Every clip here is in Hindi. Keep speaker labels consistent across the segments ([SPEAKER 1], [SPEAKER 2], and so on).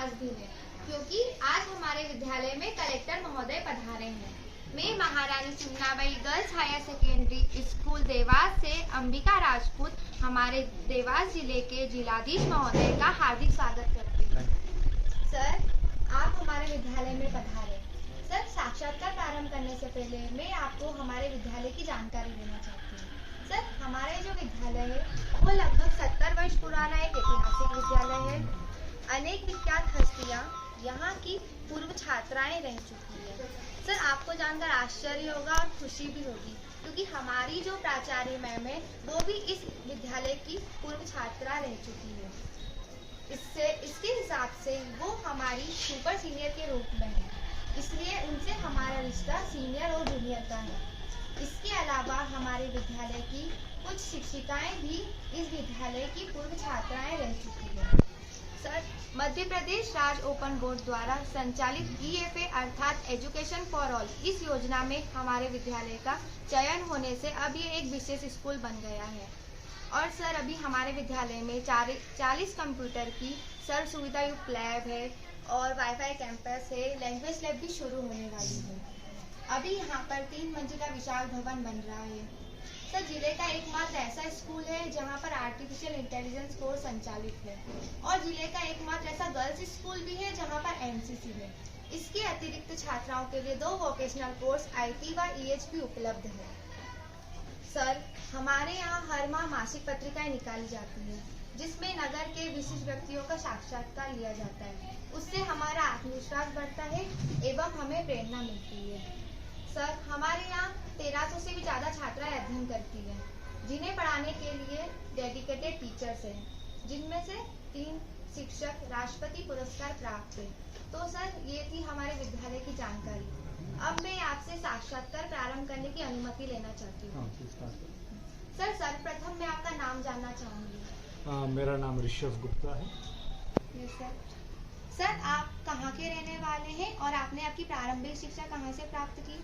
[SPEAKER 1] खास भी है क्योंकि आज हमारे विद्यालय में कलेक्टर महोदय पधारे हैं। मैं Maharani Sumanabai girls higher secondary school Dewas से अंबिका राजपूत हमारे देवास जिले के जिलाधीश महोदय का हार्दिक स्वागत करती हूँ। सर, आप हमारे विद्यालय में पधारे। सर, साक्षात्कार प्रारंभ करने से पहले मैं आपको हमारे विद्यालय की जानकारी देना चाहती हूँ। सर, हमारे जो विद्यालय है वो लगभग 70 वर्ष पुराना एक ऐतिहासिक विद्यालय है। अनेक विख्यात हस्तियाँ यहाँ की पूर्व छात्राएं रह चुकी है। सर, आपको जानकर आश्चर्य होगा और खुशी भी होगी क्योंकि हमारी जो प्राचार्य मैम है वो भी इस विद्यालय की पूर्व छात्रा रह चुकी है। इसके हिसाब से वो हमारी सुपर सीनियर के रूप में है, इसलिए उनसे हमारा रिश्ता सीनियर और जूनियर का है। इसके अलावा हमारे विद्यालय की कुछ शिक्षिकाएं भी इस विद्यालय की पूर्व छात्राएं रह चुकी है। सर, मध्य प्रदेश राज्य ओपन बोर्ड द्वारा संचालित EFA अर्थात एजुकेशन फॉर ऑल इस योजना में हमारे विद्यालय का चयन होने से अब ये एक विशेष स्कूल बन गया है। और सर, अभी हमारे विद्यालय में 40 कंप्यूटर की सर्व सुविधा युक्त लैब है और वाईफाई कैंपस है। लैंग्वेज लैब भी शुरू होने वाली है। अभी यहाँ पर 3 मंजिला विशाल भवन बन रहा है। सर, जिले का एकमात्र ऐसा स्कूल है जहाँ पर आर्टिफिशियल इंटेलिजेंस कोर्स संचालित है और जिले का एकमात्र ऐसा गर्ल्स स्कूल भी है जहाँ पर NCC है। इसके अतिरिक्त छात्राओं के लिए 2 वोकेशनल कोर्स IT व EH भी उपलब्ध है। सर, हमारे यहाँ हर माह मासिक पत्रिकाएं निकाली जाती है जिसमें नगर के विशिष्ट व्यक्तियों का साक्षात्कार लिया जाता है। उससे हमारा आत्मविश्वास बढ़ता है एवं हमें प्रेरणा मिलती है। सर, हमारे यहाँ 1300 से भी ज़्यादा छात्राएं अध्ययन करती हैं जिन्हें पढ़ाने के लिए डेडिकेटेड टीचर्स हैं, जिनमें से 3 शिक्षक राष्ट्रपति पुरस्कार प्राप्त हैं। तो सर, ये थी हमारे विद्यालय की जानकारी। अब मैं आपसे साक्षात्कार प्रारंभ करने की अनुमति लेना चाहती हूँ। सर, सर्वप्रथम मैं आपका नाम जानना चाहूँगी।
[SPEAKER 2] मेरा नाम ऋषभ गुप्ता है।
[SPEAKER 1] Yes sir. सर, आप कहाँ के रहने वाले हैं और आपने आपकी प्रारंभिक शिक्षा कहाँ से प्राप्त की?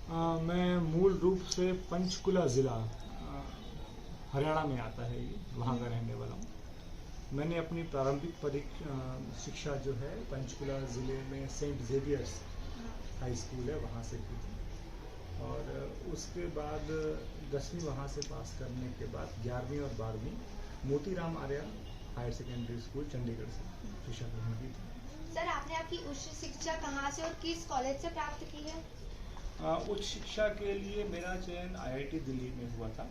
[SPEAKER 2] मैं मूल रूप से पंचकुला ज़िला हरियाणा में आता है, ये वहाँ का रहने वाला हूँ। मैंने अपनी प्रारंभिक शिक्षा जो है पंचकुला ज़िले में सेंट जेवियर्स हाई स्कूल है वहाँ से की थी और उसके बाद 10वीं वहाँ से पास करने के बाद 11वीं और 12वीं Motiram Arya higher secondary school Chandigarh से शिक्षा ग्रहण की थी।
[SPEAKER 1] सर, आपने आपकी उच्च शिक्षा कहाँ से और किस कॉलेज से प्राप्त की है?
[SPEAKER 2] उच्च शिक्षा के लिए मेरा चयन IIT दिल्ली में हुआ था।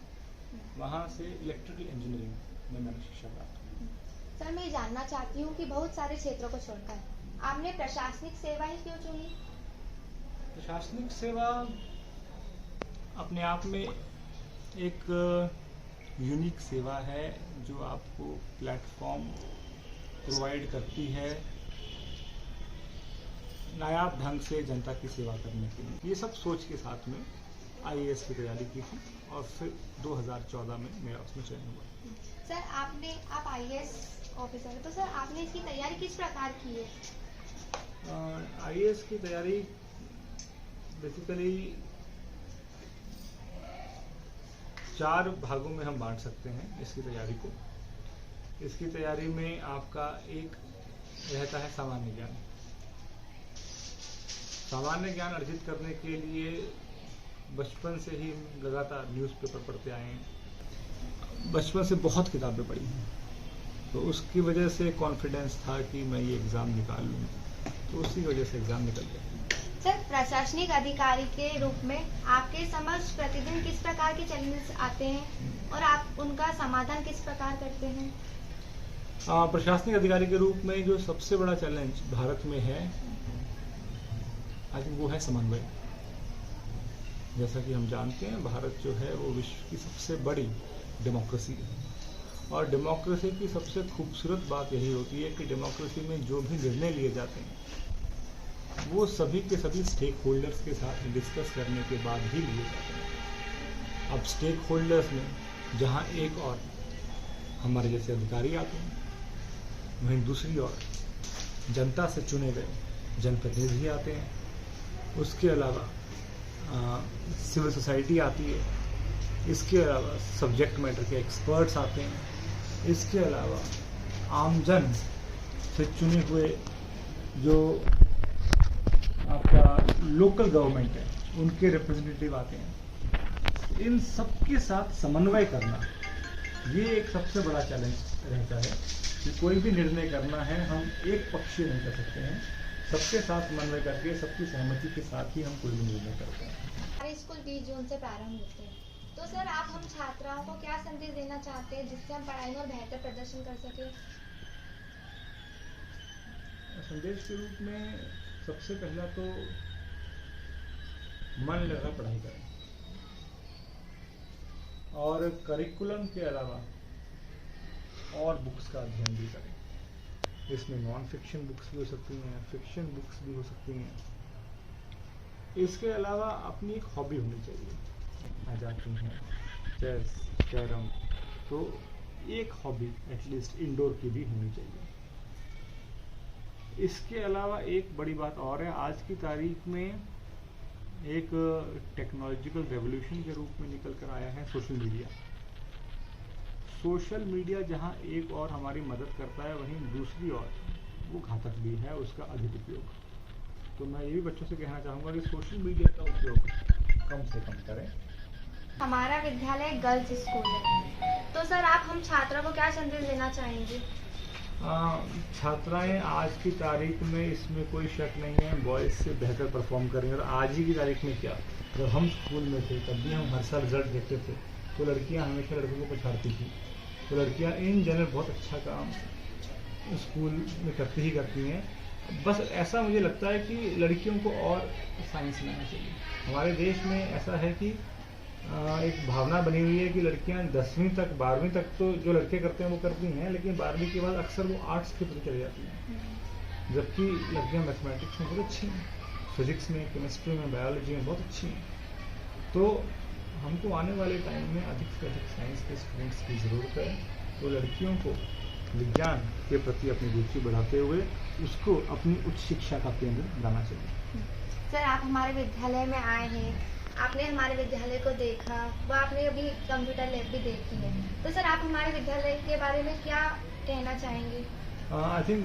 [SPEAKER 2] वहाँ से इलेक्ट्रिकल इंजीनियरिंग में मैंने शिक्षा प्राप्त की।
[SPEAKER 1] सर, मैं जानना चाहती हूँ कि बहुत सारे क्षेत्रों को छोड़कर आपने प्रशासनिक सेवा ही क्यों चुनी?
[SPEAKER 2] प्रशासनिक सेवा अपने आप में एक यूनिक सेवा है जो आपको प्लेटफॉर्म प्रोवाइड करती है नायाब ढंग से जनता की सेवा करने के लिए। ये सब सोच के साथ में IAS की तैयारी की थी और फिर 2014 में मेरा उसमें चयन हुआ।
[SPEAKER 1] सर, आप IAS ऑफिसर हैं, तो सर आपने इसकी तैयारी किस प्रकार की है?
[SPEAKER 2] IAS की तैयारी बेसिकली 4 भागों में हम बांट सकते हैं इसकी तैयारी को। इसकी तैयारी में आपका एक रहता है सामान्य ज्ञान। सामान्य ज्ञान अर्जित करने के लिए बचपन से ही लगातार न्यूज़पेपर पढ़ते आए हैं, बचपन से बहुत किताबें पढ़ी हैं, तो उसकी वजह से कॉन्फिडेंस था कि मैं ये एग्ज़ाम निकाल लूँगा, तो उसी वजह से एग्ज़ाम निकल गया।
[SPEAKER 1] सर, प्रशासनिक अधिकारी के रूप में आपके समक्ष प्रतिदिन किस प्रकार के चैलेंजेस आते हैं और आप उनका समाधान किस प्रकार करते हैं?
[SPEAKER 2] प्रशासनिक अधिकारी के रूप में जो सबसे बड़ा चैलेंज भारत में है आज वो है समन्वय। जैसा कि हम जानते हैं भारत जो है वो विश्व की सबसे बड़ी डेमोक्रेसी है और डेमोक्रेसी की सबसे खूबसूरत बात यही होती है कि डेमोक्रेसी में जो भी निर्णय लिए जाते हैं वो सभी के सभी स्टेक होल्डर्स के साथ डिस्कस करने के बाद ही लिए जाते हैं। अब स्टेक होल्डर्स में जहां एक और हमारे जैसे अधिकारी आते हैं, वहीं दूसरी ओर जनता से चुने गए जनप्रतिनिधि आते हैं, उसके अलावा सिविल सोसाइटी आती है, इसके अलावा सब्जेक्ट मैटर के एक्सपर्ट्स आते हैं, इसके अलावा आमजन से चुने हुए जो आपका लोकल गवर्नमेंट है उनके रिप्रेजेंटेटिव आते हैं, इन सबके साथ समन्वय करना ये एक सबसे बड़ा चैलेंज रहता है कि कोई भी निर्णय करना है हम एक पक्षीय नहीं कर सकते हैं, सबके साथ समन्वय करके सबकी सहमति के साथ ही हम कोई भी निर्णय करते हैं।
[SPEAKER 1] हमारे स्कूल 20 जून से प्रारंभ होते हैं, तो सर आप हम छात्राओं को क्या संदेश देना चाहते हैं जिससे हम पढ़ाई में और बेहतर प्रदर्शन कर सकें?
[SPEAKER 2] संदेश के रूप में सबसे पहला तो मन लगा पढ़ाई करें और करिकुलम के अलावा और बुक्स का अध्ययन भी करें। इसमें नॉन फिक्शन बुक्स भी हो सकती हैं, फिक्शन बुक्स भी हो सकती हैं। इसके अलावा अपनी एक हॉबी होनी चाहिए, जाती हैं चेस, कैरम, तो एक हॉबी एटलीस्ट इंडोर की भी होनी चाहिए। इसके अलावा एक बड़ी बात और है, आज की तारीख में एक टेक्नोलॉजिकल रेवोल्यूशन के रूप में निकल कर आया है सोशल मीडिया। सोशल मीडिया जहां एक और हमारी मदद करता है, वहीं दूसरी ओर वो घातक भी है उसका अधिक उपयोग। तो मैं ये भी बच्चों से कहना चाहूँगा कि सोशल मीडिया का उपयोग कम से कम करें।
[SPEAKER 1] हमारा विद्यालय गर्ल्स स्कूल है, तो सर आप हम छात्रों को क्या संदेश देना चाहेंगे?
[SPEAKER 2] छात्राएं आज की तारीख में, इसमें कोई शक नहीं है, बॉयज़ से बेहतर परफॉर्म करेंगे। और आज ही की तारीख में क्या, जब हम स्कूल में थे तब भी हम हर साल रिजल्ट देखते थे तो लड़कियां हमेशा लड़कों को पछाड़ती थी। तो लड़कियां इन जनरल बहुत अच्छा काम स्कूल में करती हैं। बस ऐसा मुझे लगता है कि लड़कियों को और साइंस में आना चाहिए। हमारे देश में ऐसा है कि एक भावना बनी हुई है कि लड़कियां 10वीं तक 12वीं तक तो जो लड़के करते हैं वो करती हैं, लेकिन 12वीं के बाद अक्सर वो आर्ट्स की तरफ चली जाती हैं, जबकि लड़कियां मैथमेटिक्स में बहुत अच्छी हैं, फिजिक्स में, केमिस्ट्री में, बायोलॉजी में बहुत अच्छी हैं। तो हमको आने वाले टाइम में अधिक से अधिक साइंस के स्टूडेंट्स की ज़रूरत है। तो लड़कियों को विज्ञान के प्रति अपनी रुचि बढ़ाते हुए उसको अपनी उच्च शिक्षा का केंद्र बनाना चाहिए।
[SPEAKER 1] सर आप हमारे विद्यालय में आए हैं, आपने हमारे विद्यालय को देखा, वो आपने अभी कंप्यूटर लैब भी देखी है, तो सर आप हमारे विद्यालय के बारे में क्या कहना चाहेंगे?
[SPEAKER 2] I think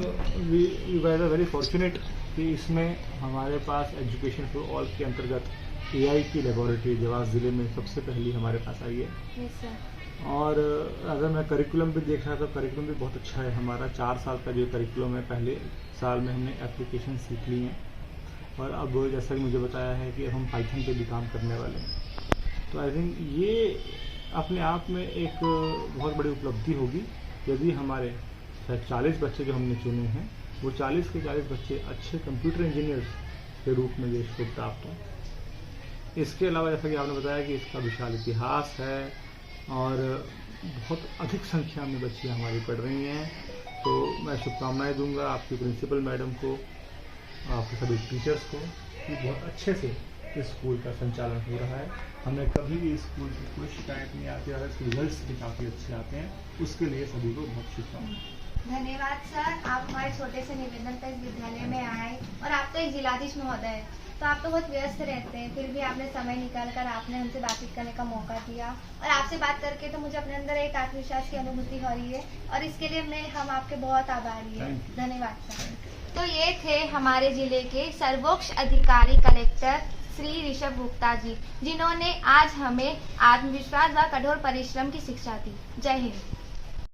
[SPEAKER 2] we were very fortunate कि इसमें हमारे पास एजुकेशन फॉर ऑल के अंतर्गत AI की लेबोरेटरी देवास ज़िले में सबसे पहली हमारे पास आई है।
[SPEAKER 1] Yes sir.
[SPEAKER 2] और अगर मैं करिकुलम भी देख रहा था, करिकुलम भी बहुत अच्छा है हमारा। 4 साल का जो करिकुलम है, पहले साल में हमने एप्लीकेशन सीख ली हैं और अब जैसा कि मुझे बताया है कि हम पाइथन पे भी काम करने वाले हैं। तो आई थिंक ये अपने आप में एक बहुत बड़ी उपलब्धि होगी यदि हमारे 40 बच्चे जो हमने चुने हैं वो 40 के 40 बच्चे अच्छे कंप्यूटर इंजीनियर्स के रूप में देश को प्राप्त हों। इसके अलावा जैसा कि आपने बताया कि इसका विशाल इतिहास है और बहुत अधिक संख्या में बच्चियाँ हमारी पढ़ रही हैं, तो मैं शुभकामनाएं दूंगा आपकी प्रिंसिपल मैडम को, आपके सभी टीचर्स को कि बहुत अच्छे से इस स्कूल का संचालन हो रहा है। हमें कभी भी इस स्कूल की कोई शिकायत नहीं आती और इसके रिजल्ट्स भी काफ़ी अच्छे आते हैं, उसके लिए सभी को बहुत शुभकामनाएं।
[SPEAKER 1] धन्यवाद सर, आप हमारे छोटे से निवेदन पर इस विद्यालय में आए और आप तो एक जिलाधीश महोदय हैं, तो आप तो बहुत व्यस्त रहते हैं, फिर भी आपने समय निकाल कर आपने हमसे बातचीत करने का मौका दिया और आपसे बात करके तो मुझे अपने अंदर एक आत्मविश्वास की अनुभूति हो रही है और इसके लिए हम आपके बहुत आभारी हैं। धन्यवाद सर। तो ये थे हमारे जिले के सर्वोच्च अधिकारी कलेक्टर श्री ऋषभ गुप्ता जी, जिन्होंने आज हमें आत्मविश्वास व कठोर परिश्रम की शिक्षा दी। जय हिंद।